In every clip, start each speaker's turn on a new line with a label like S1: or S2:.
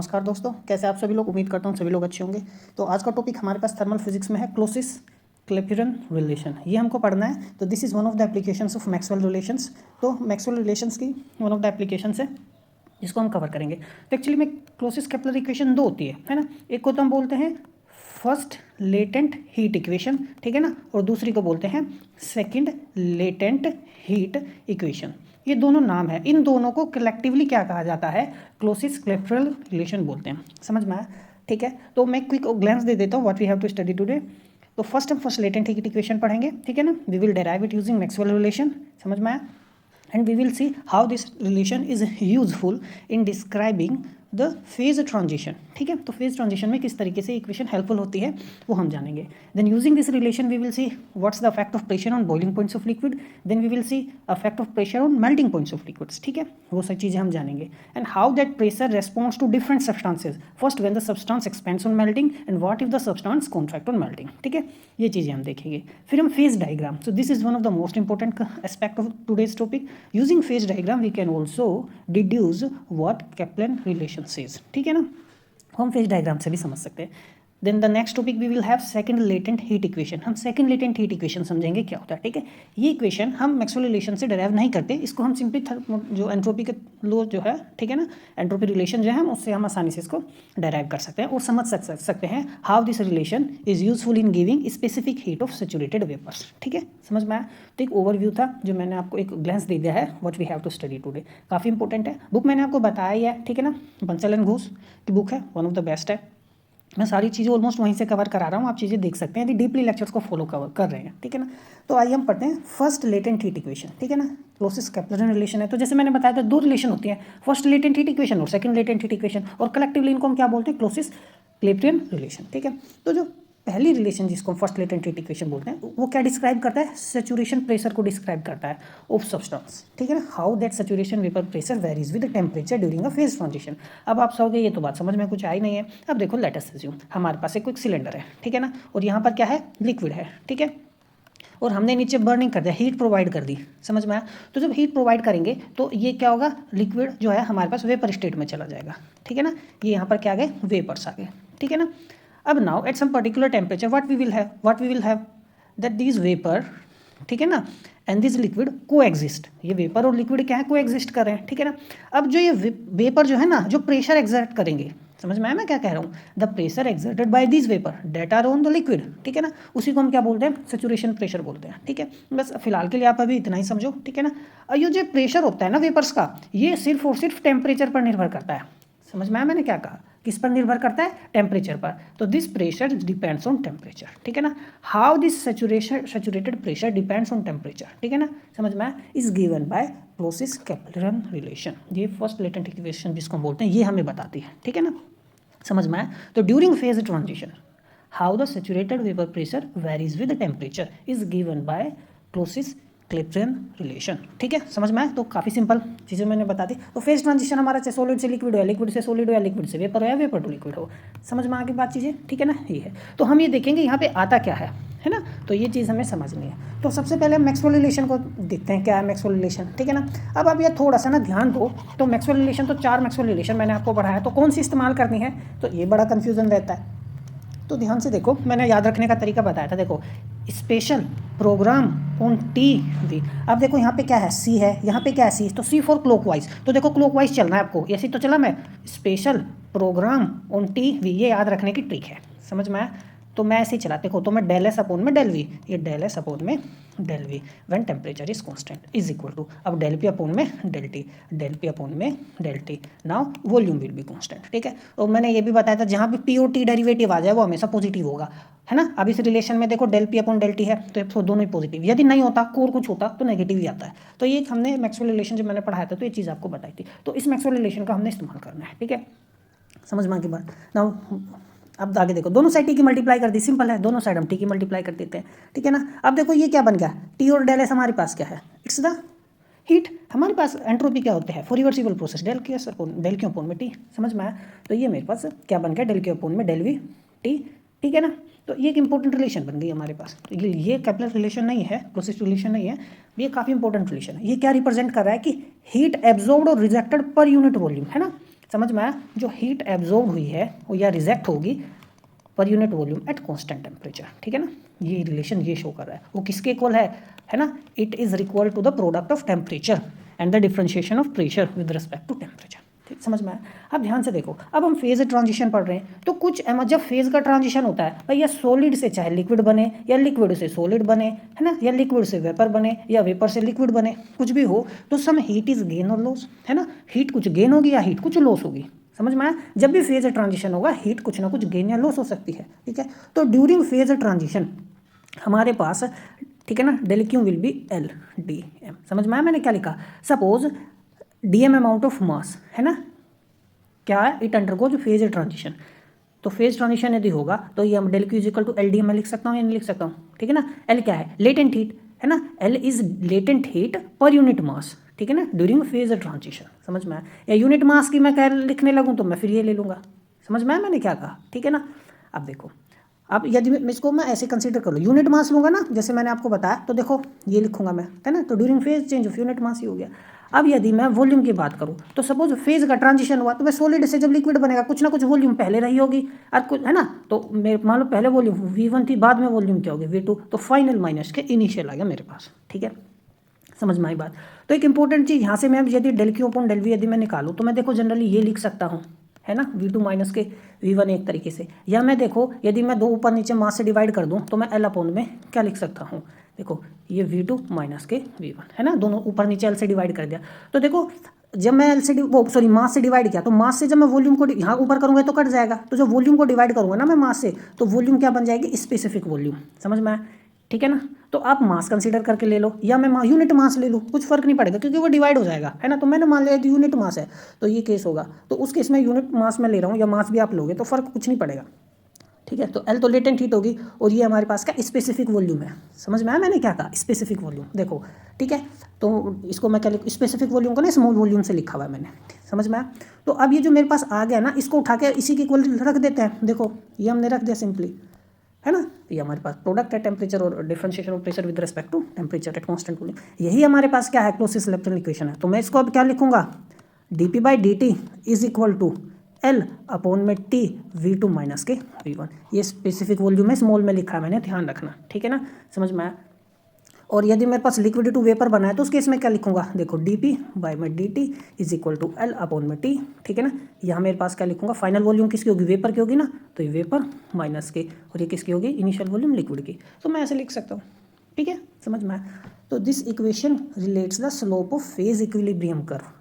S1: नमस्कार दोस्तों, कैसे आप सभी लोग। उम्मीद करता हूँ सभी लोग अच्छे होंगे। तो आज का टॉपिक हमारे पास थर्मल फिजिक्स में है क्लोसिस क्लैपेरॉन रिलेशन। ये हमको पढ़ना है। तो this is one of the applications of Maxwell relations. तो मैक्सवेल रिलेशंस की वन ऑफ द एप्लीकेशंस है जिसको हम कवर करेंगे। तो एक्चुअली में क्लोसिस केपलर इक्वेशन दो होती है ना। एक को तो हम बोलते हैं फर्स्ट लेटेंट हीट इक्वेशन, ठीक है ना, और दूसरी को बोलते हैं सेकंड लेटेंट हीट इक्वेशन। ये दोनों नाम है। इन दोनों को कलेक्टिवली क्या कहा जाता है? क्लोसिस क्लैपेरॉन रिलेशन बोलते हैं। समझ में आया? ठीक है, तो मैं क्विक ग्लैंस दे देता हूँ what we have to study today. तो फर्स्ट हम फर्स्ट लेटेंट हीट इक्वेशन पढ़ेंगे, ठीक है ना। We will derive it using Maxwell relation. समझ में आया? And we will see how this relation is useful in describing the phase transition. ठीक है, तो फेज ट्रांजिशन में किस तरीके से इक्वेशन हेल्पफुल होती है वो हम जानेंगे। Then using this relation we will see what's the effect of pressure on boiling points of liquid. Then we will see effect of pressure on melting points of liquids. ठीक है, वो सब चीज़ें हम जानेंगे। And how that pressure responds to different substances, first when the substance expands on melting and what if the substance contract on melting. ठीक है, ये चीज़ें हम देखेंगे। फिर हम phase diagram, so this is one of the most important aspect of today's topic. Using phase diagram we can also deduce what Kepler relation says. ठीक है ना, हम फेज डायग्राम से भी समझ सकते हैं। Then the next topic we will have second latent heat equation. हम सेकंड लेटेंट हीट इक्वेशन समझेंगे क्या होता है। ठीक है, ये इक्वेशन हम मैक्सवेल रिलेशन से डेराइव नहीं करते, इसको हम सिंपली जो एंट्रोपी के लो जो है, ठीक है ना, एंट्रोपी रिलेशन जो है हम उससे हम आसानी से इसको डेराइव कर सकते हैं और समझ सकते हैं how this relation is useful in giving specific heat of saturated vapours. ठीक है, समझ में आया? तो एक ओवरव्यू था जो मैंने आपको एक ग्लैंस दे दिया है what we have to study today. काफ़ी इंपॉर्टेंट है। बुक मैंने आपको बताया ही है, ठीक है ना, बंसल एंड घोष की बुक है, वन ऑफ द बेस्ट है। मैं सारी चीज़ें ऑलमोस्ट वहीं से कवर करा रहा हूँ, आप चीज़ें देख सकते हैं यदि डीपली लेक्चर्स को फॉलो कवर कर रहे हैं। ठीक है ना, तो आइए हम पढ़ते हैं फर्स्ट लेटेंट हीट इक्वेशन। ठीक है ना, क्लोसिस केपलर रिलेशन है। तो जैसे मैंने बताया था दो रिलेशन होती हैं, फर्स्ट लेटेंट हीट इक्वेशन और सेकंड लेटेंट हीट इक्वेशन, और कलेक्टिवली इनको हम क्या बोलते हैं? क्लोसिस क्लैपेरॉन रिलेशन। ठीक है, तो जो पहली रिलेशन जिसको हम फर्स्ट लेटेंट हीट इक्वेशन बोलते हैं वो क्या डिस्क्राइब करता है? सैचुरेशन प्रेशर को डिस्क्राइब करता है ऑफ सब्सटेंस। ठीक है ना, how that saturation vapour pressure varies with temperature during a phase transition. अब आप सहोगे ये तो बात समझ में कुछ आई नहीं है। अब देखो लेट अस अज्यूम हमारे पास एक सिलेंडर है, ठीक है ना, और यहाँ पर क्या है? लिक्विड है। ठीक है, और हमने नीचे बर्निंग कर दिया, हीट प्रोवाइड कर दी। समझ में आया? तो जब हीट प्रोवाइड करेंगे तो ये क्या होगा? लिक्विड जो है हमारे पास वेपर स्टेट में चला जाएगा। ठीक है ना, ये यहाँ पर क्या आ गए? वेपर्स आ गए। ठीक है ना, अब now at some particular temperature what we will have that these vapour, ठीक है ना, and this liquid coexist. ये वेपर और लिक्विड क्या है? को एग्जिस्ट कर रहे हैं। ठीक है ना, अब जो ये वेपर जो है ना, जो प्रेशर एक्सर्ट करेंगे, समझ में आया मैं क्या कह रहा हूँ? The pressure exerted by this vapour that are on the liquid. ठीक है ना, उसी को हम क्या बोलते हैं? सैचुरेशन प्रेशर बोलते हैं। ठीक है, बस फिलहाल के लिए आप अभी इतना ही समझो। ठीक है ना, और ये जो प्रेशर होता है ना वेपर्स का, ये सिर्फ और सिर्फ टेम्परेचर पर निर्भर करता है। समझ में आया मैंने क्या कहा? किस पर निर्भर करता है? टेम्परेचर पर। तो this pressure depends on temperature. ठीक है ना, how this saturated pressure depends on temperature. ठीक है ना, समझ में आया? Is given by Clausius Clapeyron relation. ये फर्स्ट लेटेंट इक्वेशन जिसको हम बोलते हैं ये हमें बताती है। ठीक है ना, समझ में आया? तो during phase transition how the saturated vapour pressure varies with temperature is given by Clausius Clapeyron relation. ठीक है, समझ में आया? तो काफ़ी सिंपल चीज़ें मैंने बता दी। तो फेज ट्रांजिशन हमारा चाहे सॉलिड से लिक्विड हो, लिक्विड से सॉलिड हो, या लिक्विड से वेपर हो, या वेपर टू लिक्विड हो। समझ में आ गई बात चीज़ें? ठीक है ना, ये है। तो हम ये देखेंगे यहाँ पे आता क्या है ना, तो ये चीज़ हमें समझनी है। तो सबसे पहले मैक्सवेल रिलेशन को देखते हैं क्या है मैक्सवेल रिलेशन। ठीक है ना, अब आप ये थोड़ा सा ना ध्यान दो। तो मैक्सवेल रिलेशन, तो 4 मैक्सवेल रिलेशन मैंने आपको पढ़ाया है, तो कौन सी इस्तेमाल करनी है? तो ये बड़ा कन्फ्यूजन रहता है। तो ध्यान से देखो, मैंने याद रखने का तरीका बताया था। देखो, special programme on T V. अब देखो यहाँ पे क्या है? सी है, यहाँ पे क्या है? सी। तो सी फॉर क्लॉकवाइज। तो देखो क्लॉकवाइज चलना है आपको, ऐसे तो चला मैं। Special programme on T V, ये याद रखने की ट्रिक है। समझ में आया? तो मैं ऐसे ही चला, देखो, तो मैं डेल एस अपॉन में डेल वी, ये डेल एस अपॉन में del V when temperature is constant is equal to, अब डेल पी अपॉन में डेल पी अपॉन में del T, now volume will be constant. ठीक है, और मैंने ये भी बताया था जहाँ पे पी और टी डेरिवेटिव आ जाए वो हमेशा पॉजिटिव होगा, है ना। अब इस रिलेशन में देखो del P upon del T है, तो दोनों ही पॉजिटिव। यदि नहीं होता, कोर कुछ होता, तो नेगेटिव ही आता है। तो ये हमने मैक्सवेल रिलेशन जब मैंने पढ़ाया था तो ये चीज़ आपको बताई थी। तो इस मैक्सवेल रिलेशन का हमने इस्तेमाल करना है। ठीक है, समझ में आ गई बात? नाउ अब आगे देखो, दोनों साइड टी की मल्टीप्लाई कर दी, सिंपल है, दोनों साइड हम टी की मल्टीप्लाई कर देते हैं। ठीक है ना, अब देखो ये क्या बन गया? टी और डेल एस हमारे पास क्या है? It's the heat. हमारे पास एंट्रोपी क्या होते हैं? For reversible process del Q upon में टी। समझ में आया? तो ये मेरे पास क्या बन गया? डेल क्यू अपॉन में डेल वी टी। ठीक है ना, तो ये एक इंपॉर्टेंट रिलेशन बन गई हमारे पास। तो ये केपलर रिलेशन नहीं है, क्लोसिस रिलेशन नहीं है, ये काफ़ी इंपॉर्टेंट रिलेशन है। ये क्या रिप्रेजेंट कर रहा है कि हीट एब्जॉर्ब्ड और रिजेक्टेड पर यूनिट वॉल्यूम, है ना। समझ में आया? जो हीट एब्जॉर्ब हुई है वो या रिजेक्ट होगी per unit volume at constant temperature, ठीक है ना। ये रिलेशन ये शो कर रहा है, वो किसके इक्वल है ना, it is equal to the product of temperature and the differentiation of pressure with respect to temperature. ठीक, समझ में आया? अब ध्यान से देखो, अब हम फेज ट्रांजिशन पढ़ रहे हैं, तो कुछ जब फेज का ट्रांजिशन होता है भाई, या सॉलिड से चाहे लिक्विड बने या लिक्विड से सॉलिड बने, है ना, या लिक्विड से वेपर बने या वेपर से लिक्विड बने, कुछ भी हो, तो सम हीट इज गेन और लॉस, है ना। हीट कुछ गेन होगी या हीट कुछ लॉस होगी, समझ में आया? जब भी फेज ट्रांजिशन होगा हीट कुछ ना कुछ गेन या लॉस हो सकती है, ठीक है। तो ड्यूरिंग फेज ट्रांजिशन हमारे पास, ठीक है ना, del Q will be L D M. समझ में आया मैंने क्या लिखा? Suppose D M amount of mass, है ना, क्या है, इट अंडरगोज फेज ट्रांजिशन। तो फेज ट्रांजिशन यदि होगा तो ये हम del Q equal to L D M में लिख सकता हूँ या नहीं लिख सकता हूँ, ठीक है ना। एल क्या है? लेटेंट हीट, है ना, L is latent heat per unit mass, ठीक है ना, ड्यूरिंग फेज ट्रांजिशन। समझ में आया? या यूनिट मास की मैं क्या लिखने लगूँ तो मैं फिर ये ले लूँगा। समझ में आया मैंने क्या कहा, ठीक है ना। अब देखो, अब यदि इसको मैं ऐसे कंसीडर कर लूँ, यूनिट मास लूँगा ना, जैसे मैंने आपको बताया, तो देखो ये लिखूंगा मैं, है ना, तो during phase change of unit mass ही हो गया। अब यदि मैं वॉल्यूम की बात करूँ तो सपोज फेज का ट्रांजिशन हुआ तो मैं सॉलिड से जब लिक्विड बनेगा कुछ ना कुछ वॉल्यूम पहले रही होगी और कुछ, है ना, तो मेरे मान लो पहले वॉल्यूम V1 थी, बाद में वॉल्यूम क्या होगी V2, तो फाइनल माइनस के इनिशियल आ गया मेरे पास, ठीक है। समझ में आई बात? तो एक इंपॉर्टेंट चीज़ यहाँ से मैं यदि del Q upon del V यदि मैं निकालूँ तो मैं देखो जनरली ये लिख सकता हूँ, है ना, V2 माइनस के V1 एक तरीके से, या मैं देखो यदि मैं दो ऊपर नीचे मास से डिवाइड कर दूँ तो मैं L अपॉन में क्या लिख सकता हूँ, देखो ये V2 माइनस के V1, है ना, दोनों ऊपर नीचे L से डिवाइड कर दिया। तो देखो जब मैं L से मास से डिवाइड किया तो मास से जब मैं वॉल्यूम को यहाँ ऊपर करूँगा तो कट जाएगा, तो जब वॉल्यूम को डिवाइड करूँगा ना मैं मास से, तो वॉल्यूम क्या बन जाएगी, स्पेसिफिक वॉल्यूम। समझ में आया? ठीक है ना। तो आप मास कंसीडर करके ले लो या मैं यूनिट मास ले लूँ, कुछ फर्क नहीं पड़ेगा क्योंकि वो डिवाइड हो जाएगा, है ना। तो मैंने मान लिया यूनिट मास है तो ये केस होगा, तो उस केस में यूनिट मास में ले रहा हूँ या मास भी आप लोगे तो फर्क कुछ नहीं पड़ेगा, ठीक है। तो एल तो लेटेंट हीट होगी और ये हमारे पास क्या स्पेसिफिक वॉल्यूम है। समझ में आया मैंने क्या कहा, स्पेसिफिक वॉल्यूम, देखो ठीक है। तो इसको मैं क्या लिखूँ, स्पेसिफिक वॉल्यूम को ना स्मॉल वॉल्यूम से लिखा हुआ है मैंने, समझ में आया। तो अब ये जो मेरे पास आ गया ना, इसको उठा के इसी के इक्वल रख देते हैं, देखो ये हमने रख दिया सिंपली, है ना। तो ये हमारे पास प्रोडक्ट है टेम्परेचर और differentiation of pressure with respect to temperature at constant volume, यही हमारे पास क्या है, क्लोसियस इलेक्ट्रॉन इक्वेशन है। तो मैं इसको अब क्या लिखूंगा, dp by dt is equal to L upon में T V2 माइनस के V1। ये स्पेसिफिक वॉल्यूम है, स्मॉल में लिखा है मैंने, ध्यान रखना, ठीक है ना। समझ में आया? और यदि मेरे पास लिक्विड टू वेपर बना है तो उस केस में क्या लिखूंगा, देखो dp बाई में dt is equal to L upon में T, ठीक है ना। यहाँ मेरे पास क्या लिखूंगा, फाइनल वॉल्यूम किसकी होगी, वेपर की होगी ना, तो ये वेपर माइनस के, और ये किसकी होगी, इनिशियल वॉल्यूम लिक्विड की। तो मैं ऐसे लिख सकता हूँ, ठीक है, समझ में आया। तो this equation relates the slope of phase equilibrium curve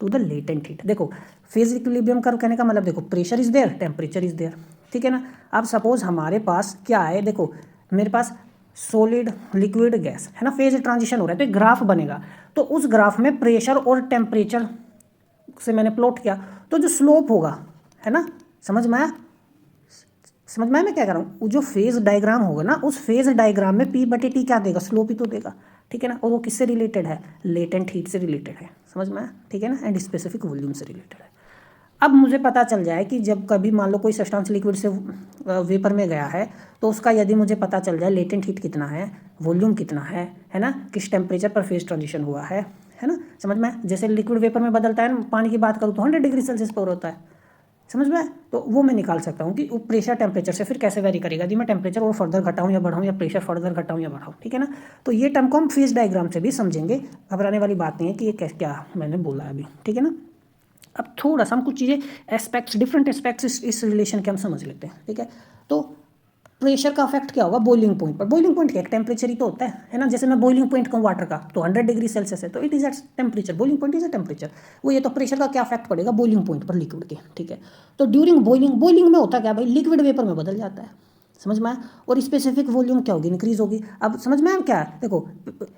S1: to the latent heat. देखो फेज इक्विलिब्रियम कर्व कहने का मतलब, देखो pressure is there, temperature is there, ठीक है ना। अब सपोज हमारे पास क्या है, देखो मेरे पास सॉलिड लिक्विड गैस, है ना, फेज ट्रांजिशन हो रहा है, तो एक ग्राफ बनेगा, तो उस ग्राफ में प्रेशर और टेम्परेचर से मैंने प्लॉट किया, तो जो स्लोप होगा, है ना, समझ में आया, समझ में आया मैं क्या कर रहा हूँ। जो फेज डायग्राम होगा ना, उस फेज डायग्राम में P/T क्या देगा, स्लोप ही तो देगा, ठीक है ना। और वो किससे रिलेटेड है, लेटेंट हीट से रिलेटेड है, समझ में आया, ठीक है ना, एंड स्पेसिफिक वॉल्यूम से रिलेटेड है। अब मुझे पता चल जाए कि जब कभी मान लो कोई सब्सटेंस लिक्विड से वेपर में गया है, तो उसका यदि मुझे पता चल जाए लेटेंट हीट कितना है, वॉल्यूम कितना है ना, किस टेम्परेचर पर फेज ट्रांजिशन हुआ है ना, समझ में। जैसे लिक्विड वेपर में बदलता है, पानी की बात करूँ तो 100 डिग्री सेल्सियस पर होता है, समझ में। तो वो मैं निकाल सकता हूँ कि वो प्रेशर टेम्परेचर से फिर कैसे वेरी करेगा, यदि मैं टेम्परेचर और फर्दर घटाऊँ या बढ़ाऊँ या प्रेशर फर्दर घटाऊँ या बढ़ाऊँ, ठीक है ना। तो ये टर्म को हम फेज डायग्राम से भी समझेंगे, घबराने वाली बात नहीं है कि ये क्या मैंने बोला है अभी, ठीक है ना। अब थोड़ा सा हम कुछ चीज़ें एस्पेक्ट्स, डिफरेंट एस्पेक्ट्स इस रिलेशन के हम समझ लेते हैं, ठीक है। तो प्रेशर का इफेक्ट क्या होगा बॉइलिंग पॉइंट पर, बॉइलिंग पॉइंट क्या, टेम्परेचर ही तो होता है ना। जैसे मैं बॉइलिंग पॉइंट कहूँ वाटर का तो 100 डिग्री सेल्सियस है, तो it is at temperature, boiling point is a temperature. वो ये तो प्रेशर का क्या इफेक्ट पड़ेगा बॉइलिंग पॉइंट पर लिक्विड के, ठीक है। तो ड्यूरिंग बॉइलिंग में होता क्या भाई, लिक्विड वेपर में बदल जाता है, समझ में आया। और स्पेसिफिक वॉल्यूम क्या होगी, इंक्रीज होगी। अब समझ में आया क्या है, देखो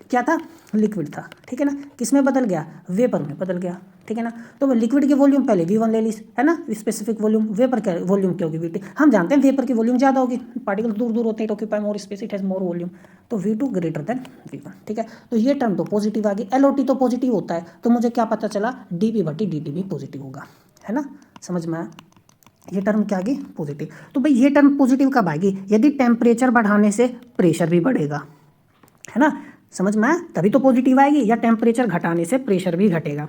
S1: क्या था, लिक्विड था, ठीक है ना, किस में बदल गया, वेपर में बदल गया, ठीक है ना। तो लिक्विड की वॉल्यूम पहले V1 ले ली, है ना, स्पेसिफिक वॉल्यूम, वेपर का वॉल्यूम क्या होगी V2। हम जानते हैं वेपर की वॉल्यूम ज़्यादा होगी, पार्टिकल दूर दूर होते हैं, occupy more space, it has more volume, तो V2 ग्रेटर देन V1, ठीक है। तो ये टर्म तो पॉजिटिव आ गई, LOT तो पॉजिटिव होता है, तो मुझे क्या पता चला, dP/dt भी पॉजिटिव होगा, है ना, समझ में आया। ये टर्म क्या आ गई, पॉजिटिव। तो भाई ये टर्म पॉजिटिव कब आएगी, यदि टेम्परेचर बढ़ाने से प्रेशर भी बढ़ेगा, है ना, समझ में आया, तभी तो पॉजिटिव आएगी, या टेम्परेचर घटाने से प्रेशर भी घटेगा।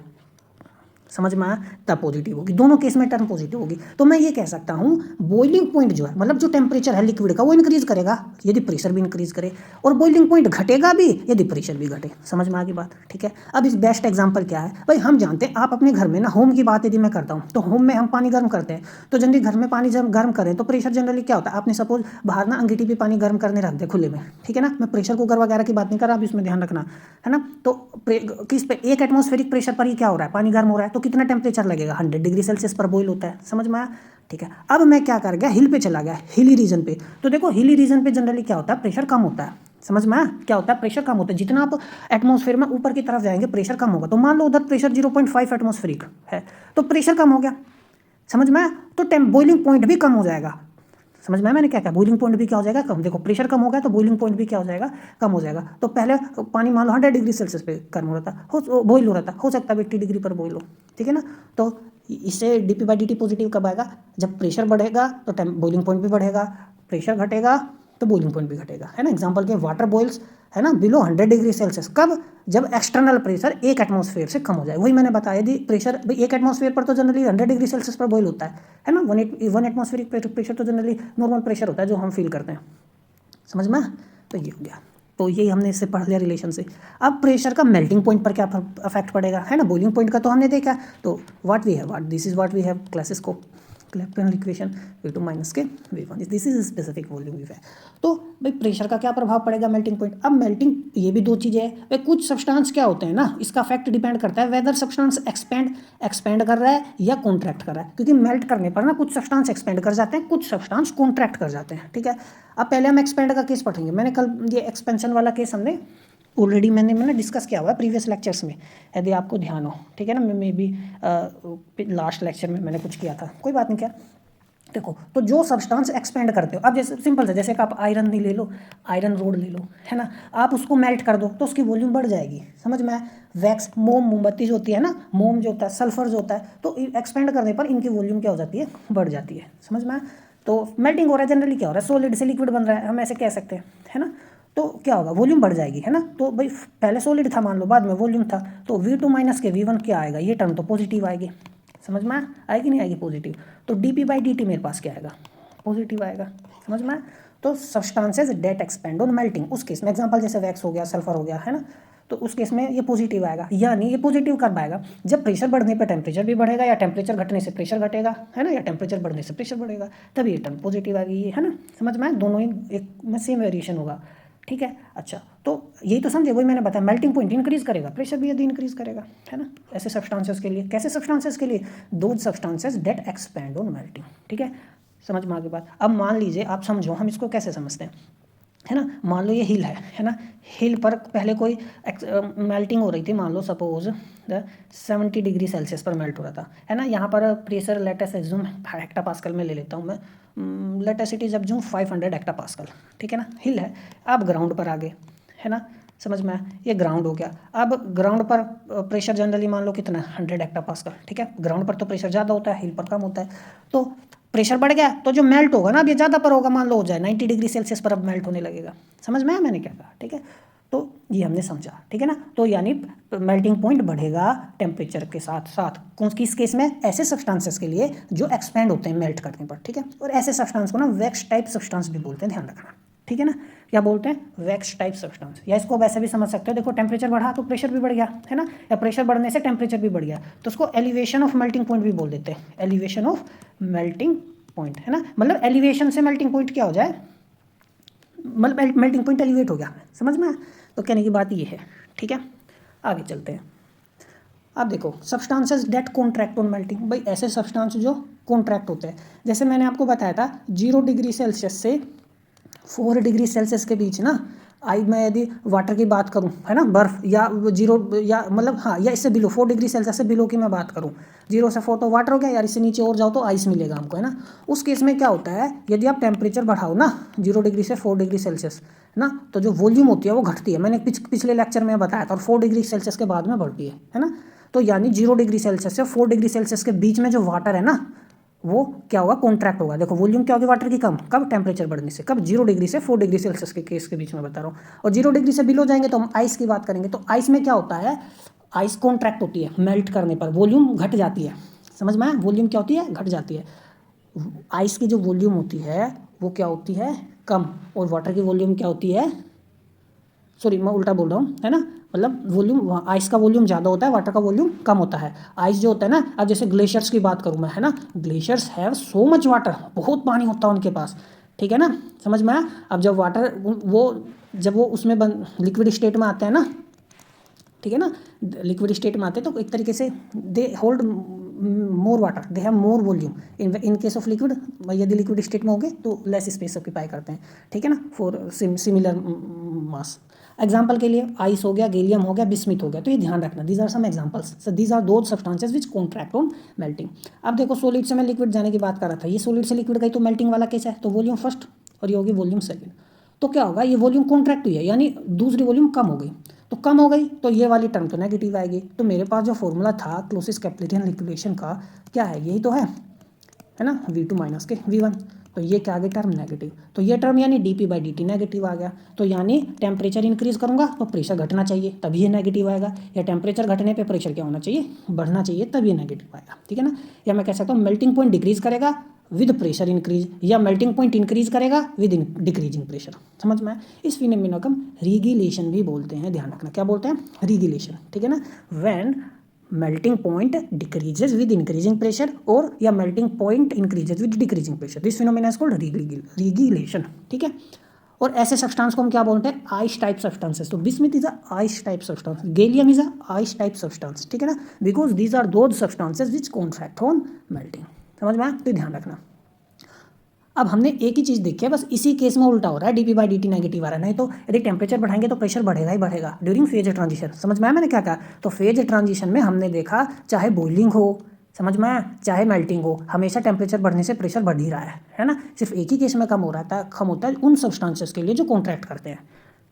S1: समझ में आया, तब पॉजिटिव होगी। दोनों केस में टर्म पॉजिटिव होगी। तो मैं ये कह सकता हूँ बॉइलिंग पॉइंट जो है, मतलब जो टेम्परेचर है लिक्विड का वो इंक्रीज करेगा यदि प्रेशर भी इंक्रीज करे, और बॉइलिंग पॉइंट घटेगा भी यदि प्रेशर भी घटे। समझ में आ गई बात, ठीक है। अब इस बेस्ट एग्जाम्पल क्या है भाई, हम जानते हैं आप अपने घर में ना, होम की बात यदि मैं करता हूँ तो होम में हम पानी गर्म करते हैं, तो जनरली घर में पानी जब गर्म करें तो प्रेशर जनरली क्या होता है, आपने सपोज बाहर ना अंगीठी पे पानी गर्म करने रख दे खुले में, ठीक है ना, मैं प्रेशर कुकर वगैरह की बात नहीं कर रहा, अब इसमें ध्यान रखना है ना। तो किस पे, 1 एटमॉस्फेरिक प्रेशर पर ही क्या हो रहा है, पानी गर्म हो रहा है, तो कितना टेम्परेचर लगेगा, 100 डिग्री सेल्सियस पर बॉईल होता है। समझ में आया, ठीक है। अब मैं क्या कर गया, हिल पे चला गया, हिली रीजन पे। तो देखो हिली रीजन पे जनरली क्या होता है, प्रेशर कम होता है। समझ में आया, क्या होता है, प्रेशर कम होता है। जितना आप एटमॉस्फेयर में ऊपर की तरफ जाएंगे प्रेशर कम होगा। तो मान लो उधर प्रेशर 0.5 एटमॉस्फेरिक है तो प्रेशर कम हो गया। समझ में आया, तो बॉइलिंग पॉइंट भी कम हो जाएगा। समझ में आया मैंने क्या कहा, बॉइलिंग पॉइंट भी क्या हो जाएगा, कम। देखो प्रेशर कम हो गया तो बॉइलिंग पॉइंट भी क्या हो जाएगा, कम हो जाएगा। तो पहले पानी मान लो 100 डिग्री सेल्सियस पे गर्म हो रहा था, बॉइल हो रहा था, हो सकता है 80 डिग्री पर बॉइल हो, ठीक है ना। तो इससे dp/dt पॉजिटिव कब आएगा, जब प्रेशर बढ़ेगा तो बॉइलिंग पॉइंट भी बढ़ेगा, प्रेशर घटेगा तो बॉइलिंग पॉइंट भी घटेगा, है ना। एग्जांपल के वाटर बॉइल्स, है ना, बिलो 100 डिग्री सेल्सियस, कब, जब एक्सटर्नल प्रेशर 1 एटमॉस्फेयर से कम हो जाए। वही मैंने बताया, यदि प्रेशर 1 एटमॉस्फेयर पर तो जनरली 100 डिग्री सेल्सियस पर बॉइल होता है ना। 1 एटमॉस्फेरिक प्रेशर तो जनरली नॉर्मल प्रेशर होता है जो हम फील करते हैं। समझ में, तो ये हो गया। तो यही हमने इससे पढ़ लिया रिलेशन से। अब प्रेशर का मेल्टिंग पॉइंट पर क्या अफेक्ट पड़ेगा, है ना। बॉइलिंग पॉइंट का तो हमने देखा। तो what we have, this is what we have, Clausius को क्लैपेरॉन इक्वेशन V2 माइनस के V1, this is specific volume V है। तो भाई प्रेशर का क्या प्रभाव पड़ेगा मेल्टिंग पॉइंट। अब मेल्टिंग, ये भी दो चीज़ें हैं भाई, कुछ सब्सटेंस क्या होते हैं ना, इसका इफेक्ट डिपेंड करता है वेदर सब्सटेंस एक्सपेंड कर रहा है या कॉन्ट्रैक्ट कर रहा है। क्योंकि मेल्ट करने पर ना कुछ सब्सटेंस एक्सपेंड कर जाते हैं, कुछ सब्सटेंस कॉन्ट्रैक्ट कर जाते हैं, ठीक है। अब पहले हम एक्सपेंड का केस पढ़ेंगे। मैंने कल ये एक्सपेंशन वाला केस हमने ऑलरेडी मैंने डिस्कस किया हुआ है प्रीवियस लेक्चर्स में, यदि आपको ध्यान हो, ठीक है ना। मे बी लास्ट लेक्चर में मैंने कुछ किया था, कोई बात नहीं। क्या देखो, तो जो सब्सटेंस एक्सपेंड करते हो, अब जैसे सिंपल से, जैसे कि आप आयरन ले लो, आयरन रोड ले लो, है ना, आप उसको मेल्ट कर दो तो उसकी वॉल्यूम बढ़ जाएगी। समझ में। वैक्स, मोमबत्ती जो होती है ना, मोम जो होता है, सल्फर जो होता है, तो एक्सपेंड करने पर इनकी वॉल्यूम क्या हो जाती है, बढ़ जाती है। समझ में। तो मेल्टिंग हो रहा है, जनरली क्या हो रहा है, सॉलिड से लिक्विड बन रहा है, हम ऐसे कह सकते हैं, है ना। तो क्या होगा, वॉल्यूम बढ़ जाएगी, है ना। तो भाई पहले सॉलिड था मान लो, बाद में वॉल्यूम था, तो V2 माइनस के V1 क्या आएगा, ये टर्म तो पॉजिटिव आएगी। समझ में आएगी, नहीं आएगी पॉजिटिव। तो dp/dt मेरे पास क्या आएगा, पॉजिटिव आएगा। समझ में। तो substances that expand on melting, उस केस में एग्जांपल जैसे वैक्स हो गया, सल्फर हो गया, है ना, तो उस केस में ये पॉजिटिव आएगा। यानी ये पॉजिटिव कब आएगा, जब प्रेशर बढ़ने पर टेम्परेचर भी बढ़ेगा, या टेम्परेचर घटने से प्रेशर घटेगा, है ना, या टेम्परेचर बढ़ने से प्रेशर बढ़ेगा, तभी ये टर्म पॉजिटिव आएगी, है ना। समझ में, दोनों ही एक में सेम वेरिएशन होगा, ठीक है। अच्छा, तो यही तो समझे, वही मैंने बताया, मेल्टिंग पॉइंट इंक्रीज करेगा, प्रेशर भी यदि इंक्रीज करेगा, है ना। ऐसे सब्सटेंसेस के लिए, कैसे सब्सटेंसेस के लिए, दो substances that expand on melting, ठीक है। समझ में आ गई बात। अब मान लीजिए, आप समझो हम इसको कैसे समझते हैं, है ना। मान लो ये हिल है ना, हिल पर पहले कोई मेल्टिंग हो रही थी, मान लो सपोज 70 डिग्री सेल्सियस पर मेल्ट हो रहा था, है ना। यहाँ पर प्रेशर लेटेस्ट एज्यूम हेक्टापास्कल में ले लेता हूँ मैं, लेटेस्ट इट इज एज्यूम 500 हेक्टापास्कल, ठीक है ना। हिल है, अब ग्राउंड पर आ गए, है ना। समझ में, ये ग्राउंड हो गया। अब ग्राउंड पर प्रेशर जनरली मान लो कितना, 100 हेक्टापास्कल, ठीक है। ग्राउंड पर तो प्रेशर ज़्यादा होता है, हिल पर कम होता है। तो प्रेशर बढ़ गया तो जो मेल्ट होगा ना, अब ये ज़्यादा पर होगा, मान लो हो जाए 90 डिग्री सेल्सियस पर अब मेल्ट होने लगेगा। समझ में आया मैंने क्या कहा, ठीक है। तो ये हमने समझा, ठीक है ना। तो यानी मेल्टिंग पॉइंट बढ़ेगा टेम्परेचर के साथ साथ, कौन किस केस में, ऐसे सब्सटेंसेस के लिए जो एक्सपेंड होते हैं मेल्ट करने पर, ठीक है। और ऐसे सब्सटेंस को ना वैक्स टाइप सब्सटेंस भी बोलते हैं, ध्यान रखना, ठीक है ना। क्या बोलते हैं, वैक्स टाइप सब्सटेंस। या इसको वैसे भी समझ सकते हो, देखो टेम्परेचर बढ़ा तो प्रेशर भी बढ़ गया, है ना, या प्रेशर बढ़ने से टेम्परेचर भी बढ़ गया, तो उसको एलिवेशन ऑफ मेल्टिंग पॉइंट भी बोल देते हैं, एलिवेशन ऑफ मेल्टिंग पॉइंट, है ना। मतलब एलिवेशन से मेल्टिंग पॉइंट क्या हो जाए, मतलब मेल्टिंग पॉइंट एलिवेट हो गया। समझ में। तो कहने की बात ये है, ठीक है। आगे चलते हैं। अब देखो, substances that contract on melting, भाई ऐसे सब्सटेंस जो कॉन्ट्रैक्ट होते हैं, जैसे मैंने आपको बताया था 0 डिग्री सेल्सियस से 4 डिग्री सेल्सियस के बीच ना, मैं यदि वाटर की बात करूं, है ना, बर्फ, या 0 या मतलब हाँ, या इससे बिलो 4 डिग्री सेल्सियस से बिलो की मैं बात करूं, 0 से 4 तो वाटर हो गया यार, इससे नीचे और जाओ तो आइस मिलेगा हमको, है ना। उस केस में क्या होता है, यदि आप टेम्परेचर बढ़ाओ ना 0 डिग्री से 4 डिग्री सेल्सियस ना, तो जो वॉल्यूम होती है वो घटती है। मैंने पिछले लेक्चर में बताया था, और 4 डिग्री सेल्सियस के बाद में बढ़ती है ना। तो यानी 0 डिग्री सेल्सियस से 4 डिग्री सेल्सियस के बीच में जो वाटर है ना, वो क्या होगा, कॉन्ट्रैक्ट होगा। देखो वॉल्यूम क्या होगी वाटर की, कम, कब, टेम्परेचर बढ़ने से, कब, 0 डिग्री से 4 डिग्री सेल्सियस के केस के बीच में बता रहा हूँ। और 0 डिग्री से बिलो जाएंगे तो हम आइस की बात करेंगे। तो आइस में क्या होता है, आइस कॉन्ट्रैक्ट होती है मेल्ट करने पर, वॉल्यूम घट जाती है, समझ में आया? वॉल्यूम क्या होती है? घट जाती है। आइस की जो वॉल्यूम होती है वो क्या होती है? कम। और वाटर की वॉल्यूम क्या होती है? सॉरी मैं उल्टा बोल रहा हूँ, है ना, मतलब वॉल्यूम, आइस का वॉल्यूम ज़्यादा होता है, वाटर का वॉल्यूम कम होता है। आइस जो होता है ना, अब जैसे ग्लेशियर्स की बात करूँ मैं, है ना, glaciers have so much water, बहुत पानी होता है उनके पास, ठीक है ना, समझ में आया? अब जब वाटर वो जब वो उसमें लिक्विड स्टेट में आते हैं ना, ठीक है ना, लिक्विड स्टेट में आते हैं तो एक तरीके से they hold more water, they have more volume. In case of liquid, यदि लिक्विड स्टेट में हो गए तो लेस स्पेस ऑक्यूपाई करते हैं, ठीक है ना, फॉर सिमिलर मास। एग्जाम्पल के लिए आइस हो गया, गैलियम हो गया, बिस्मिथ हो गया, तो ये ध्यान रखना, these are some examples, so these are those substances which contract on melting. अब देखो सॉलिड से मैं लिक्विड जाने की बात कर रहा था, ये सॉलिड से लिक्विड गई तो मेल्टिंग वाला केस है, तो वॉल्यूम फर्स्ट और ये होगी वॉल्यूम सेकेंड। तो क्या होगा, ये वॉल्यूम कॉन्ट्रैक्ट हुई है यानी दूसरी वॉल्यूम कम हो गई, तो कम हो गई तो ये वाली टर्म तो नेगेटिव आएगी। तो मेरे पास जो फॉर्मूला था क्लोसियस कैपिलरी लिक्विडेशन का, क्या है, यही तो है ना, V2 माइनस के V1, तो ये क्या आ गई टर्म नेगेटिव, तो ये टर्म यानी dp/dt नेगेटिव आ गया। तो यानी टेम्परेचर इंक्रीज करूंगा तो प्रेशर घटना चाहिए तभी ये नेगेटिव आएगा, या टेम्परेचर घटने पे प्रेशर क्या होना चाहिए, बढ़ना चाहिए, तब ये नेगेटिव आएगा, ठीक है ना। या मैं कह सकता हूँ मेल्टिंग पॉइंट डिक्रीज करेगा विद प्रेशर इंक्रीज, या मेल्टिंग पॉइंट इंक्रीज करेगा विद डिक्रीजिंग प्रेशर, समझ में। इस फिनोमेना को हम रीगिलेशन भी बोलते हैं, ध्यान रखना, क्या बोलते हैं, रीगिलेशन, ठीक है ना। When melting point decreases with increasing pressure or या melting point increases with decreasing pressure, this phenomena is called regelation, ठीक है। और ऐसे सब्सटेंस को हम क्या बोलते हैं, आइस टाइप सब्सटेंसेस। तो bismuth is a ice type substance, gallium is a ice type substance, ठीक है ना, because these are those substances which contract on melting, समझ में आया? तो ध्यान रखना। अब हमने एक ही चीज़ देखी है, बस इसी केस में उल्टा हो रहा है, dp/dt नेगेटिव आ रहा है, नहीं तो यदि टेम्परेचर बढ़ाएंगे तो प्रेशर बढ़ेगा ही बढ़ेगा ड्यूरिंग फेज ट्रांजिशन, समझ में आया मैंने क्या कहा? तो फेज ट्रांजिशन में हमने देखा चाहे बॉइलिंग हो, समझ में आया, चाहे मेल्टिंग हो, हमेशा टेम्परेचर बढ़ने से प्रेशर बढ़ ही रहा है ना, सिर्फ एक ही केस में कम हो रहा था, कम होता है उन सब्सटेंसेस के लिए जो कॉन्ट्रैक्ट करते हैं,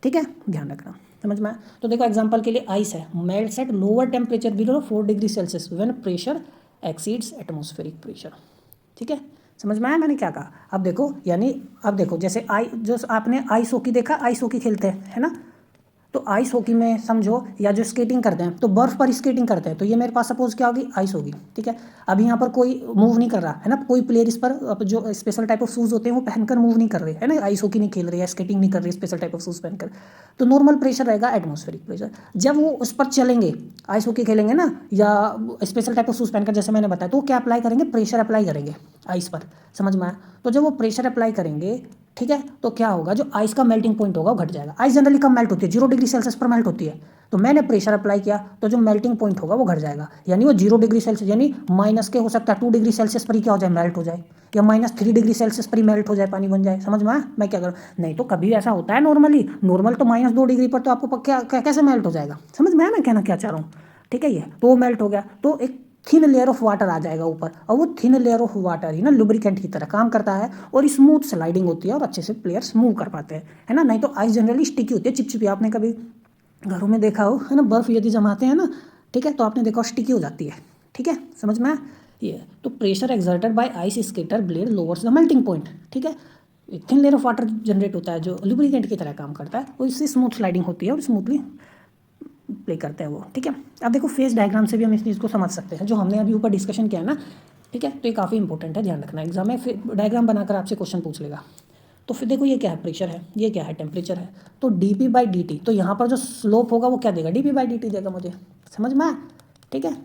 S1: ठीक है, ध्यान रखना, समझ में आया? तो देखो एग्जाम्पल के लिए आइस है, melts at lower temperature below 4 degree Celsius when pressure exceeds atmospheric pressure, ठीक है, समझ में आया मैंने क्या कहा? अब देखो, यानी अब देखो जैसे जो आपने आइस हॉकी देखा, आइस हॉकी खेलते हैं, है ना, तो आइस हॉकी में समझो, या जो स्केटिंग करते हैं तो बर्फ पर स्केटिंग करते हैं, तो ये मेरे पास सपोज क्या होगी, आइस होगी, ठीक है। अब यहाँ पर कोई मूव नहीं कर रहा है ना, कोई प्लेयर इस पर जो स्पेशल टाइप ऑफ शूज़ होते हैं वो पहनकर मूव नहीं कर रहे, है ना, आइस हॉकी नहीं खेल रहे, स्केटिंग नहीं कर रही स्पेशल टाइप ऑफ शूज़ पहनकर, तो नॉर्मल प्रेशर रहेगा एटमॉस्फेरिक प्रेशर। जब वो उस पर चलेंगे, आइस हॉकी खेलेंगे ना, या स्पेशल टाइप ऑफ शूज़ पहनकर, जैसे मैंने बताया, तो क्या अप्लाई करेंगे, प्रेशर अप्लाई करेंगे आइस पर, समझ में आया? तो जब वो प्रेशर अप्लाई करेंगे, ठीक है, तो क्या होगा, जो आइस का मेल्टिंग पॉइंट होगा वो घट जाएगा। आइस जनरली कम मेल्ट होती है, 0 डिग्री सेल्सियस पर मेल्ट होती है, तो मैंने प्रेशर अप्लाई किया तो जो मेल्टिंग पॉइंट होगा वो घट जाएगा, यानी वो 0 डिग्री सेल्सियस, यानी माइनस के हो सकता है 2 डिग्री सेल्सियस पर ही क्या हो जाए, मेल्ट हो जाए, या -3 डिग्री सेल्सियस पर ही मेल्ट हो जाए, पानी बन जाए, समझ में आया मैं क्या करूँ? नहीं तो कभी ऐसा होता है नॉर्मली, नॉर्मल तो -2 डिग्री पर तो आपको कैसे मेल्ट हो जाएगा, समझ में आया मैं कहना क्या चाह रहा हूँ, ठीक है। ये तो मेल्ट हो गया तो एक थिन लेयर ऑफ वाटर आ जाएगा ऊपर, और वो थिन लेयर ऑफ वाटर ही ना लुब्रिकेंट की तरह काम करता है, और स्मूथ स्लाइडिंग होती है और अच्छे से प्लेयर्स मूव कर पाते हैं, है ना। नहीं तो आइस जनरली स्टिकी होती है, चिपचिपी, आपने कभी घरों में देखा हो, है ना, बर्फ़ यदि जमाते हैं ना, ठीक है, तो आपने देखा स्टिकी हो जाती है, ठीक है, समझ में ये। तो pressure exerted by ice skater blade lowers the melting point, ठीक है, thin layer of water generate होता है जो लुब्रिकेंट की तरह काम करता है, और इससे स्मूथ स्लाइडिंग होती है और स्मूथली प्ले करते हैं वो, ठीक है। अब देखो फेज डायग्राम से भी हम इस चीज़ को समझ सकते हैं, जो हमने अभी ऊपर डिस्कशन किया है ना, ठीक है, तो ये काफ़ी इंपॉर्टेंट है, ध्यान रखना, एग्जाम में डायग्राम बनाकर आपसे क्वेश्चन पूछ लेगा। तो फिर देखो ये क्या है, प्रेशर है, ये क्या है, टेम्परेचर है, तो dp/dt, तो यहाँ पर जो स्लोप होगा वो क्या देगा, dp/dt देगा मुझे, समझ में आया, ठीक है।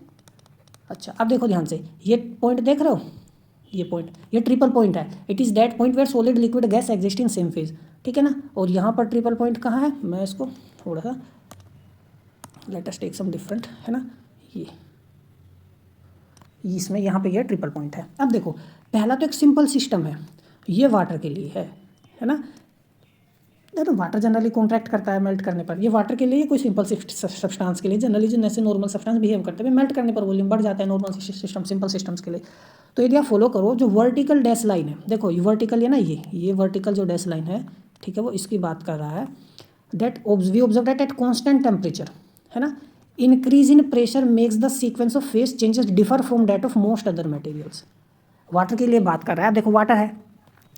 S1: अच्छा अब देखो ध्यान से, ये पॉइंट देख रहे हो, ये पॉइंट, ये ट्रिपल पॉइंट है, it is that point where solid liquid gas exist in same phase, ठीक है ना। और यहाँ पर ट्रिपल पॉइंट कहाँ है, मैं इसको थोड़ा सा let us take some different, है ना, ये इसमें यहाँ पे ये ट्रिपल पॉइंट है। अब देखो पहला तो एक सिंपल सिस्टम है, ये वाटर के लिए है ना, तो वाटर जनरली कॉन्ट्रैक्ट करता है मेल्ट करने पर, ये वाटर के लिए कोई सिंपल सब्सटेंस के लिए जनरली जो जैसे नॉर्मल सब्सटेंस बिहेव करते हैं, मेल्ट करने पर वॉल्यूम बढ़ जाता है नॉर्मल सिस्टम, सिंपल सिस्टम्स के लिए। तो यदि आप फॉलो करो जो वर्टिकल डैश लाइन है, देखो ये वर्टिकल है ना, ये वर्टिकल जो डैश लाइन है, ठीक है, वो इसकी बात कर रहा है, that we observe that at constant temperature, है ना, increase in pressure makes the sequence of phase changes differ from that of most other materials. Water के लिए बात कर रहा है, देखो वाटर है,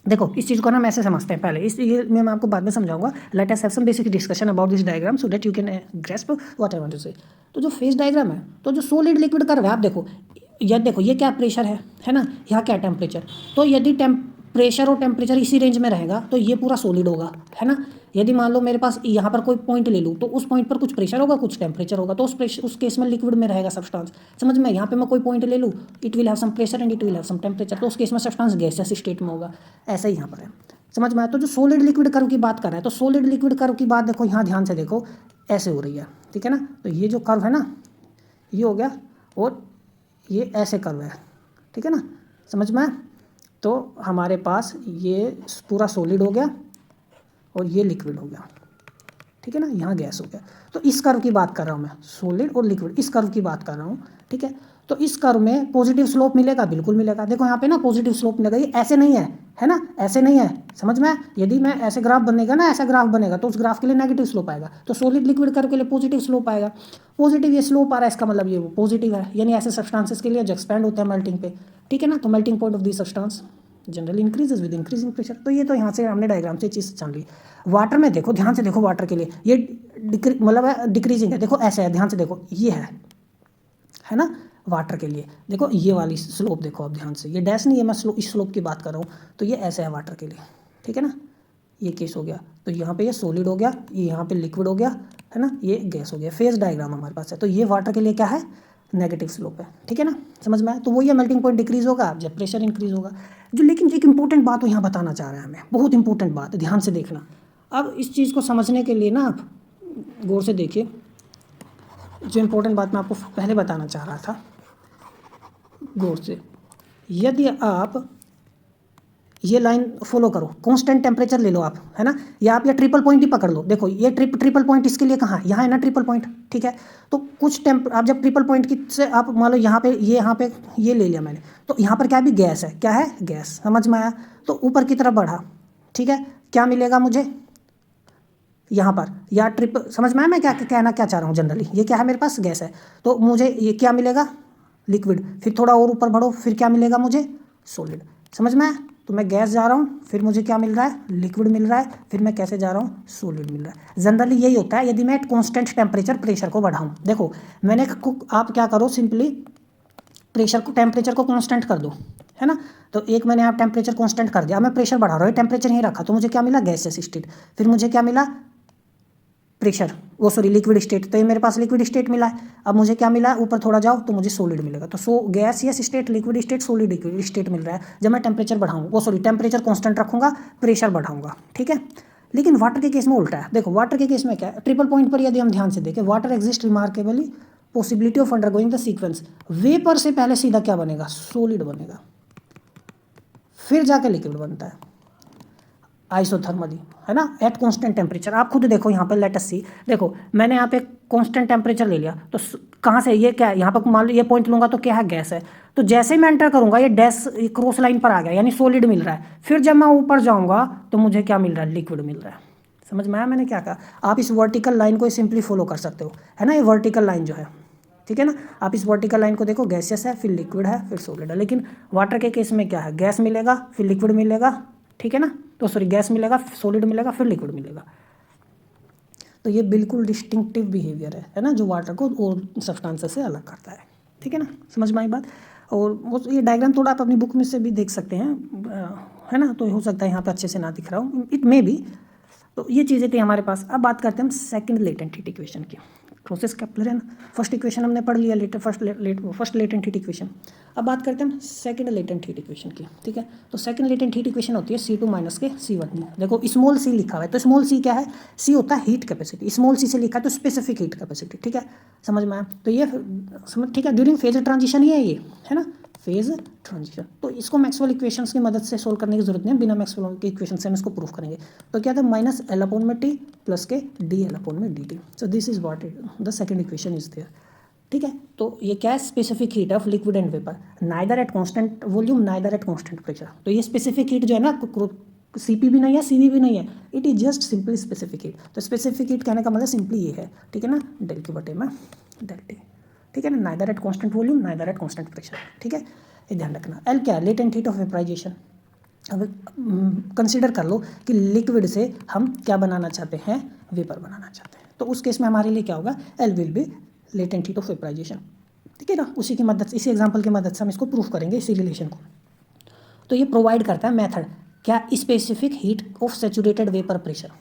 S1: देखो इस चीज़ को ना हम ऐसे समझते हैं पहले, इस ये मैं आपको बाद में समझाऊंगा। Let us have some basic discussion about this diagram so that you can grasp what I want to say. तो जो फेज डायग्राम है, तो जो सॉलिड लिक्विड कर्व है, आप देखो ये क्या प्रेशर है ना, यहाँ क्या टेम्परेचर। तो यदि प्रेशर और टेम्परेचर इसी रेंज में रहेगा तो ये पूरा सॉलिड होगा, है ना। यदि मान लो मेरे पास यहाँ पर कोई पॉइंट ले लूँ तो उस पॉइंट पर कुछ प्रेशर होगा कुछ टेम्परेचर होगा, तो उस केस में लिक्विड में रहेगा सब्सटेंस। समझ में, यहाँ पे मैं कोई पॉइंट ले लूँ, it will have some pressure and it will have some temperature, तो उस केस में सब्सटेंस गैसियस स्टेट में होगा। ऐसा ही यहाँ पर है, समझ में आया। तो जो सॉलिड लिक्विड कर्व की बात कर रहा है, तो सॉलिड लिक्विड कर्व की बात देखो यहाँ ध्यान से देखो, ऐसे हो रही है, ठीक है ना। तो ये जो कर्व है ना, ये हो गया, और ये ऐसे कर्व है, ठीक है ना, समझ में। तो हमारे पास ये पूरा सॉलिड हो गया और ये लिक्विड हो गया, ठीक है ना, यहाँ गैस हो गया। तो इस कर्व की बात कर रहा हूँ मैं, सॉलिड और लिक्विड, इस कर्व की बात कर रहा हूँ, ठीक है। तो इस कर्व में पॉजिटिव स्लोप मिलेगा, बिल्कुल मिलेगा। देखो यहाँ पे ना पॉजिटिव स्लोप मिलेगा, ये ऐसे नहीं है ना, ऐसे नहीं है, समझ में। यदि मैं ऐसे ग्राफ बनेगा ना, ऐसा ग्राफ बनेगा तो उस ग्राफ के लिए नेगेटिव स्लोप आएगा, तो सॉलिड लिक्विड कर्व के लिए पॉजिटिव स्लोप आएगा। पॉजिटिव ये स्लोप आ रहा है, इसका मतलब ये पॉजिटिव है, यानी ऐसे सब्सटेंसेस के लिए जो एक्सपैंड होते हैं मेल्टिंग पे, ठीक है ना। तो melting point of the substance generally increases with increasing pressure. तो ये तो यहाँ से हमने डायग्राम से चीज़ जान ली। वाटर में देखो, ध्यान से देखो, वाटर के लिए ये मतलब है डिक्रीजिंग है, देखो ऐसे है, ध्यान से देखो, ये है ना। वाटर के लिए देखो ये वाली स्लोप देखो आप ध्यान से, ये डैश नहीं है, मैं इस स्लोप की बात कर रहा हूँ। तो ये ऐसे है वाटर के लिए, ठीक है ना, ये केस हो गया। तो यहाँ पे ये सॉलिड हो गया, ये यहाँ पे लिक्विड हो गया, है ना, ये गैस हो गया। फेज डायग्राम हमारे पास है, तो ये वाटर के लिए क्या है, नेगेटिव स्लोप है, ठीक है ना, समझ में आया। तो वही मेल्टिंग पॉइंट डिक्रीज होगा जब प्रेशर इंक्रीज होगा। जो लेकिन एक इंपॉर्टेंट बात वो यहाँ बताना चाह रहा है हमें, बहुत इंपॉर्टेंट बात, ध्यान से देखना। अब इस चीज़ को समझने के लिए ना आप गौर से देखिए, जो इंपॉर्टेंट बात मैं आपको पहले बताना चाह रहा था, गौर से। यदि आप ये लाइन फॉलो करो, कांस्टेंट टेम्परेचर ले लो आप, है ना, या आप ये ट्रिपल पॉइंट ही पकड़ लो। देखो ये ट्रिपल पॉइंट इसके लिए कहाँ है, यहाँ है ना ट्रिपल पॉइंट, ठीक है। तो कुछ आप जब ट्रिपल पॉइंट की से आप मान लो यहाँ पे ये ले लिया मैंने, तो यहाँ पर क्या भी गैस है, क्या है, गैस, समझ में आया। तो ऊपर की तरफ बढ़ा, ठीक है, क्या मिलेगा मुझे यहाँ पर, या समझ में आया मैं क्या कहना क्या चाह रहा हूँ। जनरली ये क्या है, मेरे पास गैस है, तो मुझे ये क्या मिलेगा, लिक्विड। फिर थोड़ा और ऊपर बढ़ो, फिर क्या मिलेगा मुझे, सॉलिड, समझ में आया। तो मैं गैस जा रहा हूँ, फिर मुझे क्या मिल रहा है, लिक्विड मिल रहा है, फिर मैं कैसे जा रहा हूँ, सॉलिड मिल रहा है। जनरली यही होता है यदि मैं कांस्टेंट टेम्परेचर प्रेशर को बढ़ाऊँ। देखो मैंने आप क्या करो, सिंपली टेम्परेचर को कांस्टेंट कर दो, है ना। तो एक मैंने आप टेम्परेचर कांस्टेंट कर दिया, मैं प्रेशर बढ़ा रहा हूँ, टेम्परेचर ही रखा, तो मुझे क्या मिला, गैसियस स्टेट। फिर मुझे क्या मिला, प्रेशर, वो सॉरी लिक्विड स्टेट। तो ये मेरे पास लिक्विड स्टेट मिला है। अब मुझे क्या मिला, ऊपर थोड़ा जाओ तो मुझे सॉलिड मिलेगा। तो gaseous state, liquid state, solid state मिल रहा है जब मैं टेम्परेचर बढ़ाऊँ, वो सॉरी टेम्परेचर कांस्टेंट रखूँगा, प्रेशर बढ़ाऊँगा, ठीक है। लेकिन वाटर के केस में उल्टा है। देखो वाटर के केस में क्या है, ट्रिपल पॉइंट पर यदि हम ध्यान से देखें, water exist remarkably possibility of undergoing the sequence. Vapour से पहले सीधा क्या बनेगा, सॉलिड बनेगा, फिर जाके लिक्विड बनता है आइसोथर्मली, है ना, एट कांस्टेंट टेम्परेचर। आप खुद देखो यहाँ पर, लेट अस सी, देखो मैंने यहाँ पे कांस्टेंट टेम्परेचर ले लिया, तो कहाँ से ये क्या है, यहाँ पर मान लो ये पॉइंट लूँगा तो क्या है, गैस है। तो जैसे ही मैं एंटर करूँगा ये डैश क्रॉस लाइन पर आ गया, यानी सॉलिड मिल रहा है। फिर जब मैं ऊपर जाऊँगा तो मुझे क्या मिल रहा है, लिक्विड मिल रहा है। समझ में आया मैंने क्या कहा। आप इस वर्टिकल लाइन को सिंपली फॉलो कर सकते हो, है ना, ये वर्टिकल लाइन जो है, ठीक है ना। आप इस वर्टिकल लाइन को देखो, गैसियस है, फिर लिक्विड है, फिर सॉलिड है। लेकिन वाटर के केस में क्या है, गैस मिलेगा, फिर लिक्विड मिलेगा, ठीक है ना, तो सॉरी गैस मिलेगा, सॉलिड मिलेगा, फिर लिक्विड मिलेगा। तो ये बिल्कुल डिस्टिंक्टिव बिहेवियर है ना, जो वाटर को और सब्सटेंसेस से अलग करता है, ठीक है ना, समझ में आई बात। और वो ये डायग्राम थोड़ा आप अपनी बुक में से भी देख सकते हैं, है ना। तो हो सकता है यहाँ पे अच्छे से ना दिख रहा हूँ, इट मे बी। तो ये चीज़ें थी हमारे पास। अब बात करते हैं हम सेकंड लेटेंट हीट इक्वेशन की। प्रोसेस कैप्लर, फर्स्ट इक्वेशन हमने पढ़ लिया, फर्स्ट लेटेंट हीट इक्वेशन। अब बात करते हैं हम सेकंड लेटेंट हीट इक्वेशन की, ठीक है। तो सेकंड लेटेंट हीट इक्वेशन होती है C2 माइनस के C1। देखो स्मॉल c लिखा हुआ है, तो स्मॉल c क्या है, c होता है हीट कैपेसिटी, स्मॉल c से लिखा है तो स्पेसिफिक हीट कैपेसिटी, ठीक है, समझ में आया। तो ये समझ, ठीक है, ड्यूरिंग फेज ट्रांजिशन ही है ये, है ना, फेज ट्रांजिशन। तो इसको मैक्सवेल इक्वेशंस की मदद से सोल्व करने की जरूरत नहीं है, बिना मैक्सवेल की इक्वेशन से हम इसको प्रूफ करेंगे। तो क्या था, माइनस L अपॉन में T प्लस के D L अपॉन में dt। So this is what the second equation is there, ठीक है। तो ये क्या है, specific heat of liquid and vapour, neither at constant volume neither at constant pressure. तो ये स्पेसिफिक हीट जो है ना, CP भी नहीं है, CV भी नहीं है, it is just simply specific heat. तो स्पेसिफिक हीट कहने का मतलब सिंपली ये है, ठीक है ना, डेल की बटे में डेल T, ठीक है ना, neither at constant volume neither at constant pressure, ठीक है, ये ध्यान रखना। L क्या है, लेटेंट हीट ऑफ वेपराइजेशन, अब कंसिडर कर लो कि लिक्विड से हम क्या बनाना चाहते हैं, वेपर बनाना चाहते हैं। तो उस केस में हमारे लिए क्या होगा, L will be latent heat of vaporisation, ठीक है ना। उसी की मदद से, इसी एग्जांपल की मदद से हम इसको प्रूफ करेंगे, इसी रिलेशन को। तो ये प्रोवाइड करता है मेथड, क्या, specific heat of saturated vapour pressure,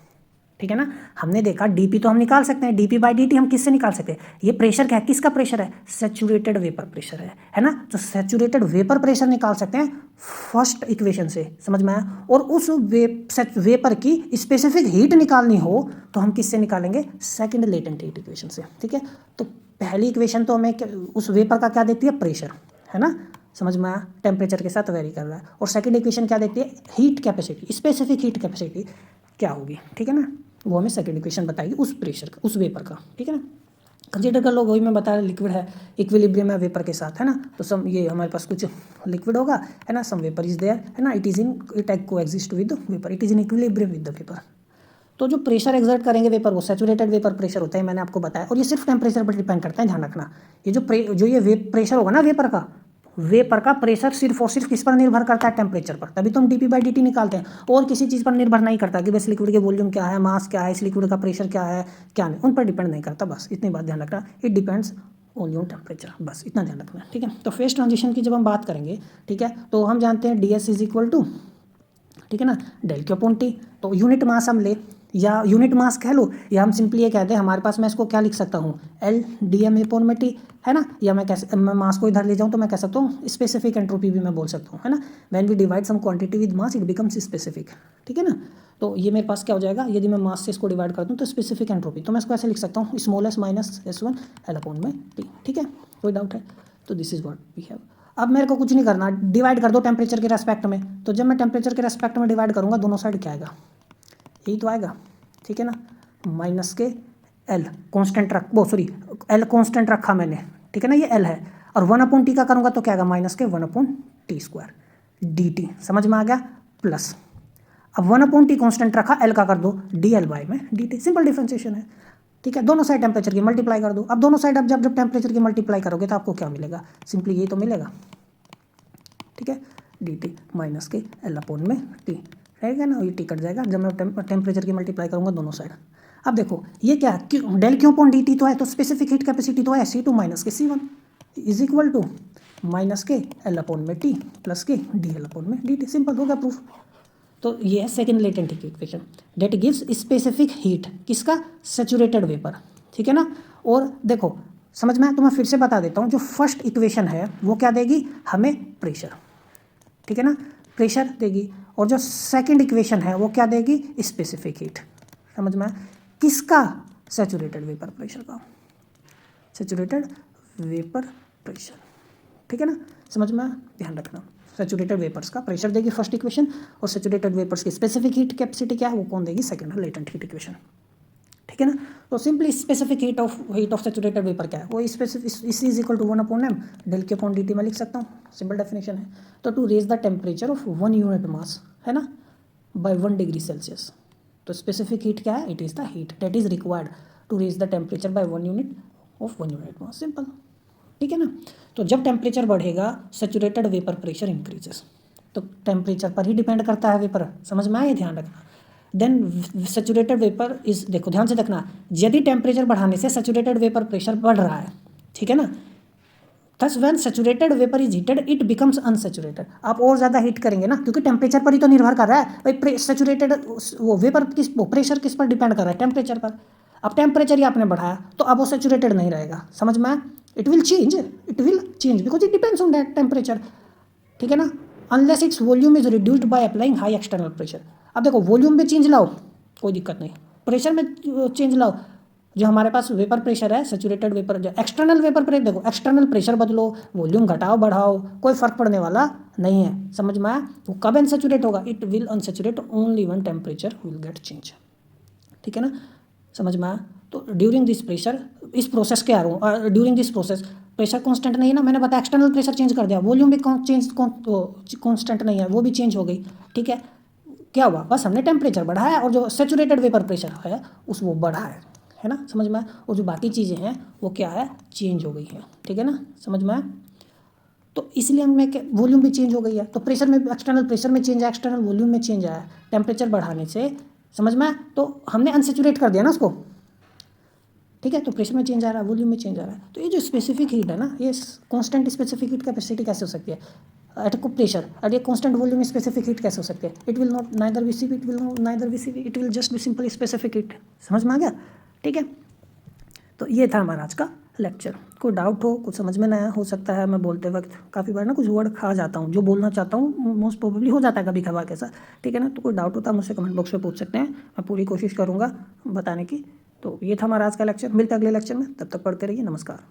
S1: ठीक है ना। हमने देखा डीपी तो हम निकाल सकते हैं, डीपी बाई डी हम किससे निकाल सकते हैं, ये प्रेशर क्या है, किसका प्रेशर है, सैचुरेटेड वेपर प्रेशर है ना। तो सैचुरेटेड वेपर प्रेशर निकाल सकते हैं फर्स्ट इक्वेशन से, समझ में आया। और उस वेपर की स्पेसिफिक हीट निकालनी हो तो हम किससे निकालेंगे, सेकंड लेटेंट हीट इक्वेशन से, ठीक है। तो पहली इक्वेशन तो हमें उस वेपर का क्या देती है, प्रेशर, है ना, समझ में आया, टेम्परेचर के साथ वेरी कर रहा है। और सेकंड इक्वेशन क्या देती है, heat capacity, specific heat capacity क्या होगी, ठीक है ना, वो हमें सेकंड इक्वेशन बताएगी उस प्रेशर का, उस वेपर का, ठीक है ना। कंसीडर कर लो, वही मैं बता रहा, लिक्विड है, इक्विलिब्रियम है वेपर के साथ, है ना। तो सम, ये हमारे पास कुछ लिक्विड होगा, है ना, सम वेपर इज देयर, है ना, इट को exist with vapour, it is in equilibrium with the vapour. तो जो प्रेशर एक्सर्ट करेंगे वेपर, वो सैचुरेटेड वेपर प्रेशर होता है, मैंने आपको बताया। और ये सिर्फ टेम्परेचर पर डिपेंड करता है, ध्यान रखना। ये जो ये प्रेशर होगा ना वेपर का प्रेशर सिर्फ और सिर्फ किस पर निर्भर करता है, टेम्परेचर पर। तभी तो हम डीपी बाई डी टी निकालते हैं, और किसी चीज़ पर निर्भर नहीं करता कि बस लिक्विड के वॉल्यूम क्या है, मास क्या है, इस लिक्विड का प्रेशर क्या है, क्या नहीं, उन पर डिपेंड नहीं करता। बस इतनी बात ध्यान रखना, it depends only on temperature, बस इतना ध्यान रखना, ठीक है। तो फेज ट्रांजिशन की जब हम बात करेंगे, ठीक है, तो हम जानते हैं D S is equal to, ठीक है ना, डेल क्यू अपॉन टी। तो यूनिट मास हम ले, या यूनिट मास कह लो, या हम सिंपली ये कहते हैं हमारे पास, मैं इसको क्या लिख सकता हूँ, एल डी एम अपॉन में टी, है ना। या मैं मास को इधर ले जाऊँ तो मैं कह सकता हूँ स्पेसिफिक एंट्रोपी भी मैं बोल सकता हूँ, है ना। When we divide some quantity with mass it becomes specific, ठीक है ना। तो ये मेरे पास क्या हो जाएगा, यदि मैं मास से इसको डिवाइड कर दूँ तो स्पेसिफिक एंट्रोपी, तो मैं इसको ऐसे लिख सकता हूँ, small S minus S1 L upon में टी, ठीक है, कोई डाउट है। तो this is what we have. अब मेरे को कुछ नहीं करना, डिवाइड कर दो टेम्परेचर के रेस्पेक्ट में। तो जब मैं टेम्परेचर के रेस्पेक्ट में डिवाइड करूँगा, दोनों साइड क्या आएगा, यही तो आएगा, ठीक है ना। माइनस के एल कॉन्स्टेंट एल कॉन्स्टेंट रखा मैंने, ठीक है ना, ये एल है। और 1 टी का करूँगा तो क्या आएगा, माइनस के 1/t² डी टी, समझ में आ गया, प्लस अब 1/t कॉन्स्टेंट रखा, एल का कर दो DL बाई में dt, सिंपल डिफरेंशिएशन है, ठीक है। दोनों साइड टेम्परेचर की मल्टीप्लाई कर दो। अब दोनों साइड अब जब टेम्परेचर की मल्टीप्लाई करोगे तो आपको क्या मिलेगा, सिंपली यही तो मिलेगा, ठीक है, dt माइनस के एल अपॉन में टी रहेगा ना, ये टी कट जाएगा जब मैं टेम्परेचर की मल्टीप्लाई करूँगा दोनों साइड। अब देखो ये क्या है, डेल क्यू अपॉन dt तो है, तो स्पेसिफिक हीट कैपेसिटी तो है C2 माइनस के C1 is equal to minus के एल अपॉन में टी प्लस के DL अपॉन में dt, सिंपल हो गया प्रूफ। तो ये है second latent heat equation, that gives specific heat, किसका, सैचुरेटेड वेपर, ठीक है ना। और देखो समझ में, तो मैं फिर से बता देता हूँ, जो फर्स्ट इक्वेशन है वो क्या देगी हमें, प्रेशर, ठीक है ना, प्रेशर देगी। और जो सेकंड इक्वेशन है वो क्या देगी, स्पेसिफिक हीट, समझ में, किसका, सैचुरेटेड वेपर प्रेशर का, सैचुरेटेड वेपर प्रेशर, ठीक है ना, समझ में, ध्यान रखना। सैचुरेटेड वेपर्स का प्रेशर देगी फर्स्ट इक्वेशन, और सैचुरेटेड वेपर्स की स्पेसिफिक हीट कैपेसिटी क्या है, वो कौन देगी, सेकंड लेटेंट हीट इक्वेशन, ठीक है ना। तो simply specific heat of saturated vapour क्या है, वो specific is equal to 1/m del के अपॉन dt में लिख सकता हूँ, सिंपल डेफिनेशन है। तो to raise the temperature of 1 unit mass, है ना, बाय 1 डिग्री सेल्सियस। तो स्पेसिफिक हीट क्या है, it is the heat that is required to raise the temperature by 1 unit of 1 unit mass, simple, ठीक है ना। तो जब टेम्परेचर बढ़ेगा सैचुरेटेड वेपर प्रेशर इंक्रीजेस, तो टेम्परेचर पर ही डिपेंड करता है वेपर, समझ में आए, ध्यान रखना। देन सैचुरेटेड वेपर इज, देखो ध्यान से देखना, यदि टेम्परेचर बढ़ाने से सैचुरेटेड वेपर प्रेशर बढ़ रहा है, ठीक है ना, thus when saturated vapour is heated it becomes unsaturated. आप और ज़्यादा हीट करेंगे ना, क्योंकि टेम्परेचर पर ही तो निर्भर कर रहा है भाई, सैचुरेटेड वो वेपर प्रेशर किस पर डिपेंड कर रहा है, टेम्परेचर पर। अब टेम्परेचर ही आपने बढ़ाया तो अब वो सैचुरेटेड नहीं रहेगा, समझ में, it will change because it depends on that temperature, ठीक है ना, unless its volume is reduced by applying high external pressure. अब देखो वॉल्यूम में चेंज लाओ कोई दिक्कत नहीं, प्रेशर में चेंज लाओ, जो हमारे पास वेपर प्रेशर है सैचुरेटेड वेपर, जो एक्सटर्नल वेपर प्रेशर, देखो एक्सटर्नल प्रेशर बदलो, वॉल्यूम घटाओ बढ़ाओ, कोई फर्क पड़ने वाला नहीं है, समझ में आया। वो कब अनसैचुरेट होगा, it will unsaturate only when temperature will get change, ठीक है ना, समझ में आया। तो ड्यूरिंग दिस प्रेशर, इस प्रोसेस के आ रहा हूँ, during this process pressure constant नहीं है ना, मैंने बताया एक्सटर्नल प्रेशर चेंज कर दिया, वॉल्यूम भी कांस्टेंट नहीं है, वो भी चेंज हो गई, ठीक है। क्या हुआ, बस हमने टेम्परेचर बढ़ाया और जो सैचुरेटेड वेपर प्रेशर है उस वो बढ़ा है ना, समझ में आया। और जो बाकी चीज़ें हैं वो क्या है, चेंज हो गई है, ठीक है ना, समझ में आया। तो इसलिए हमें वॉल्यूम भी चेंज हो गई है। तो प्रेशर में एक्सटर्नल प्रेशर में चेंज आया, एक्सटर्नल वॉल्यूम में चेंज आया टेम्परेचर बढ़ाने से, समझ में आया? तो हमने अनसेचुरेट कर दिया ना उसको, ठीक है। तो प्रेशर में चेंज आ रहा है, वॉल्यूम में चेंज आ रहा है। तो ये जो स्पेसिफिक हीट है ना, ये कांस्टेंट स्पेसिफिक हीट कैपेसिटी कैसे हो सकती है एट प्रेशर, और ये कांस्टेंट वॉल्यूम स्पेसिफिक हीट कैसे हो सकती है? It will not neither V it will neither V it will just be simple specific heat. समझ में आ गया? ठीक है। तो ये था हमारा आज का लेक्चर। कोई डाउट हो, कुछ समझ में ना आया, हो सकता है मैं बोलते वक्त काफ़ी बार ना कुछ वर्ड खा जाता हूँ, जो बोलना चाहता हूँ मोस्ट प्रोबेबली हो जाता है कभी कभार के साथ, ठीक है ना। तो कोई डाउट होता है मुझसे कमेंट बॉक्स में पूछ सकते हैं, मैं पूरी कोशिश करूँगा बताने की। तो ये था हमारा आज का लेक्चर, मिलते हैं अगले लेक्चर में, तब तक पढ़ते रहिए, नमस्कार।